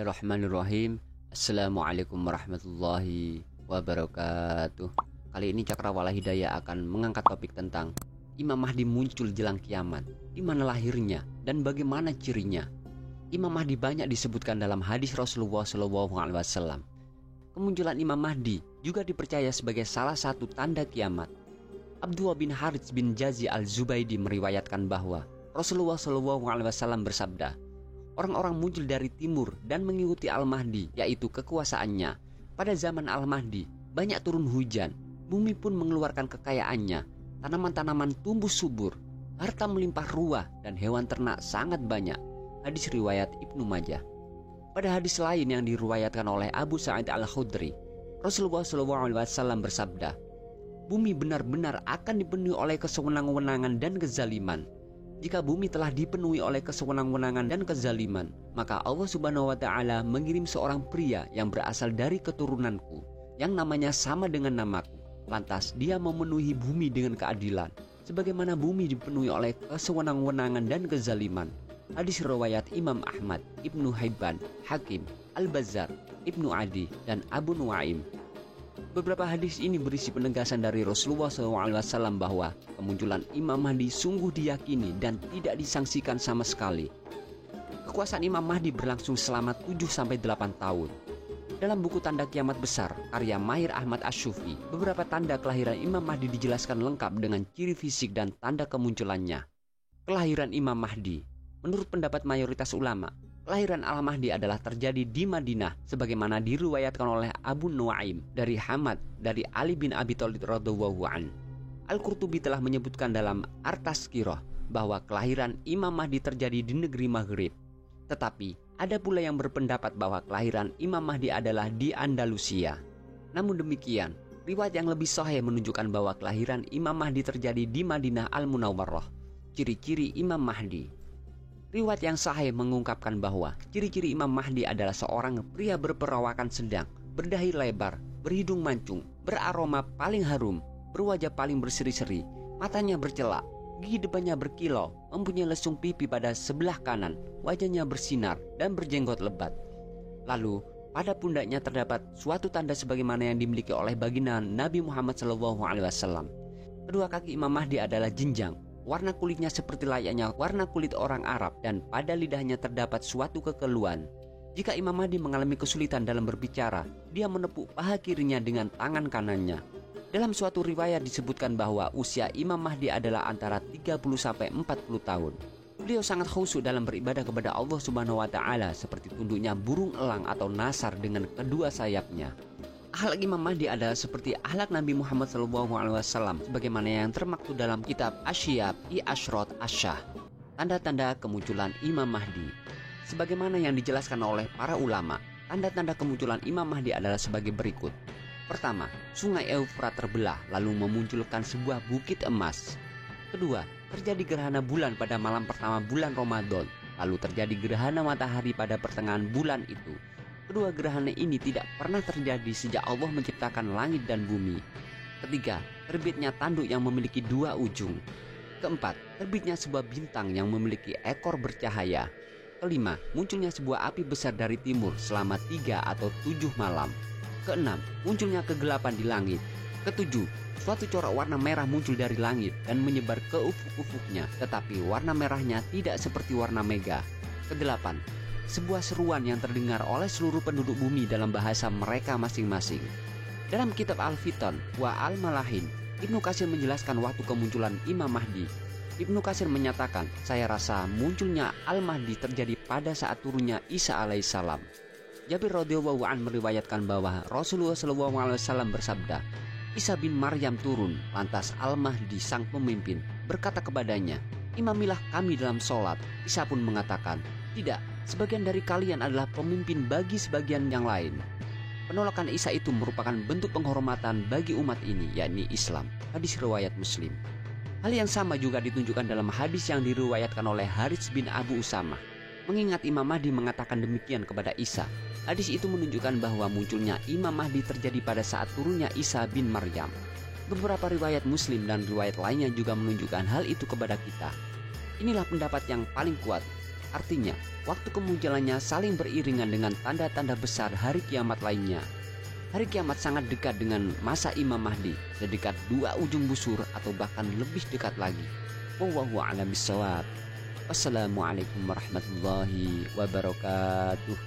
Bismillahirrahmanirrahim. Assalamualaikum warahmatullahi wabarakatuh. Kali ini Cakrawala Hidayah akan mengangkat topik tentang Imam Mahdi muncul jelang kiamat. Di mana lahirnya dan bagaimana cirinya? Imam Mahdi banyak disebutkan dalam hadis Rasulullah SAW. Kemunculan Imam Mahdi juga dipercaya sebagai salah satu tanda kiamat. Abdullah bin Harits bin Jazi al-Zubaydi meriwayatkan bahwa Rasulullah SAW bersabda, orang-orang muncul dari timur dan mengikuti Al-Mahdi, yaitu kekuasaannya. Pada zaman Al-Mahdi, banyak turun hujan, bumi pun mengeluarkan kekayaannya, tanaman-tanaman tumbuh subur, harta melimpah ruah, dan hewan ternak sangat banyak. Hadis riwayat Ibnu Majah. Pada hadis lain yang diriwayatkan oleh Abu Sa'id Al-Khudri, Rasulullah SAW bersabda, bumi benar-benar akan dipenuhi oleh kesewenang-wenangan dan kezaliman. Jika bumi telah dipenuhi oleh kesewenang-wenangan dan kezaliman, maka Allah Subhanahu wa Ta'ala mengirim seorang pria yang berasal dari keturunanku, yang namanya sama dengan namaku. Lantas dia memenuhi bumi dengan keadilan, sebagaimana bumi dipenuhi oleh kesewenang-wenangan dan kezaliman. Hadis riwayat Imam Ahmad, Ibnu Hibban, Hakim, Al-Bazzar, Ibnu Adi, dan Abu Nuaim. Beberapa hadis ini berisi penegasan dari Rasulullah SAW bahwa kemunculan Imam Mahdi sungguh diyakini dan tidak disangsikan sama sekali. Kekuasaan Imam Mahdi berlangsung selama 7-8 tahun. Dalam buku Tanda Kiamat Besar, karya Mahir Ahmad Asyufi, beberapa tanda kelahiran Imam Mahdi dijelaskan lengkap dengan ciri fisik dan tanda kemunculannya. Kelahiran Imam Mahdi. Menurut pendapat mayoritas ulama, kelahiran Al-Mahdi adalah terjadi di Madinah sebagaimana diriwayatkan oleh Abu Nuaim dari Hamad dari Ali bin Abi Thalib radhiyallahu an. Al-Qurtubi telah menyebutkan dalam At-Tazkirah bahwa kelahiran Imam Mahdi terjadi di negeri Maghrib. Tetapi ada pula yang berpendapat bahwa kelahiran Imam Mahdi adalah di Andalusia. Namun demikian, riwayat yang lebih sahih menunjukkan bahwa kelahiran Imam Mahdi terjadi di Madinah Al-Munawwarah. Ciri-ciri Imam Mahdi. Riwayat yang sahih mengungkapkan bahwa ciri-ciri Imam Mahdi adalah seorang pria berperawakan sedang, berdahi lebar, berhidung mancung, beraroma paling harum, berwajah paling berseri-seri, matanya bercelak, gigi depannya berkilau, mempunyai lesung pipi pada sebelah kanan, wajahnya bersinar dan berjenggot lebat. Lalu pada pundaknya terdapat suatu tanda sebagaimana yang dimiliki oleh baginda Nabi Muhammad SAW. Kedua kaki Imam Mahdi adalah jenjang. Warna kulitnya seperti layaknya warna kulit orang Arab dan pada lidahnya terdapat suatu kekeluhan. Jika Imam Mahdi mengalami kesulitan dalam berbicara, dia menepuk paha kirinya dengan tangan kanannya. Dalam suatu riwayat disebutkan bahwa usia Imam Mahdi adalah antara 30-40 tahun. Beliau sangat khusyuk dalam beribadah kepada Allah Subhanahu wa Ta'ala seperti tunduknya burung elang atau nasar dengan kedua sayapnya. Akhlak Imam Mahdi adalah seperti akhlak Nabi Muhammad SAW sebagaimana yang termaktub dalam kitab Asyiyab I Ashrot Asyah. Tanda-tanda kemunculan Imam Mahdi. Sebagaimana yang dijelaskan oleh para ulama, tanda-tanda kemunculan Imam Mahdi adalah sebagai berikut. Pertama, sungai Eufrat terbelah lalu memunculkan sebuah bukit emas. Kedua, terjadi gerhana bulan pada malam pertama bulan Ramadan, lalu terjadi gerhana matahari pada pertengahan bulan itu. Kedua gerhana ini tidak pernah terjadi sejak Allah menciptakan langit dan bumi. Ketiga, terbitnya tanduk yang memiliki dua ujung. Keempat, terbitnya sebuah bintang yang memiliki ekor bercahaya. Kelima, munculnya sebuah api besar dari timur selama 3 atau 7 malam. Keenam, munculnya kegelapan di langit. Ketujuh, suatu corak warna merah muncul dari langit dan menyebar ke ufuk-ufuknya, tetapi warna merahnya tidak seperti warna mega. Kedelapan, sebuah seruan yang terdengar oleh seluruh penduduk bumi dalam bahasa mereka masing-masing. Dalam kitab Al-Fitan wa Al-Malahin, Ibnu Katsir menjelaskan waktu kemunculan Imam Mahdi. Ibnu Katsir menyatakan, saya rasa munculnya Al-Mahdi terjadi pada saat turunnya Isa alaihissalam. Jabir radhiyallahu an meriwayatkan bahwa Rasulullah SAW bersabda, Isa bin Maryam turun, lantas Al-Mahdi sang pemimpin berkata kepadanya, imamilah kami dalam sholat. Isa pun mengatakan, tidak, sebagian dari kalian adalah pemimpin bagi sebagian yang lain. Penolakan Isa itu merupakan bentuk penghormatan bagi umat ini, yakni Islam. Hadis riwayat Muslim. Hal yang sama juga ditunjukkan dalam hadis yang diriwayatkan oleh Harits bin Abu Usamah. Mengingat Imam Mahdi mengatakan demikian kepada Isa. Hadis itu menunjukkan bahwa munculnya Imam Mahdi terjadi pada saat turunnya Isa bin Maryam. Beberapa riwayat Muslim dan riwayat lainnya juga menunjukkan hal itu kepada kita. Inilah pendapat yang paling kuat. Artinya, waktu kemunculannya saling beriringan dengan tanda-tanda besar hari kiamat lainnya. Hari kiamat sangat dekat dengan masa Imam Mahdi, sedekat dua ujung busur atau bahkan lebih dekat lagi. Wallahu a'lam bishawab. Wassalamualaikum warahmatullahi wabarakatuh.